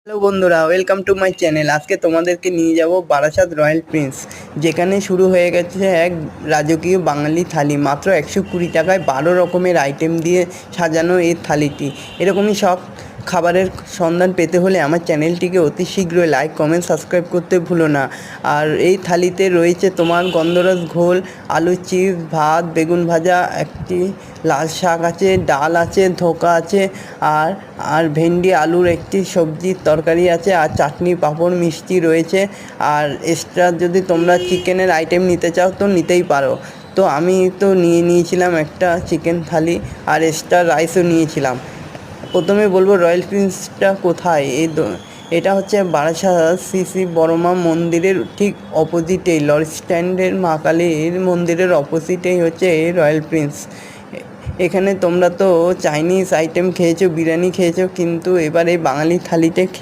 Hello বন্ধুরা, welcome to my channel. আজকে তোমাদেরকে নিয়ে যাব বারাসাত রয়্যাল প্রিন্স, যেখানে শুরু হয়ে গেছে এক রাজকীয় বাঙালি থালি। মাত্র 120 টাকায় 12 রকমের আইটেম দিয়ে সাজানো এই থালিটি। এরকমই সব খাবারের সন্ধান পেতে হলে আমার চ্যানেলটিকে অতি শীঘ্রই লাইক, কমেন্ট, সাবস্ক্রাইব করতে ভুলো না। আর এই থালিতে রয়েছে তোমার গন্ধরাজ ঘোল, আলু চিপস, ভাত, বেগুন ভাজা, একটি লাল শাক আছে, ডাল আছে, ধোকা আছে, আর আর ভেন্ডি আলুর একটি সবজির তরকারি আছে, আর চাটনি, পাঁপড়, মিষ্টি রয়েছে। আর এক্সট্রা যদি তোমরা চিকেনের আইটেম নিতে চাও তো নিতেই পারো। তো আমি তো নিয়েছিলাম একটা চিকেন থালি, আর এক্সট্রা রাইসও নিয়েছিলাম। প্রথমে বলবো রয়্যাল প্রিন্সটা কোথায়। এটা হচ্ছে বারাসাত শ্রী বড়মা মন্দিরের ঠিক অপোজিটেই, লরি স্ট্যান্ডের মা কালীর মন্দিরের অপোজিটেই হচ্ছে এই রয়্যাল প্রিন্স। এখানে তোমরা তো চাইনিজ আইটেম খেয়েছো, বিরিয়ানি খেয়েছো, কিন্তু এবার এই বাঙালি থালিতে খেয়ে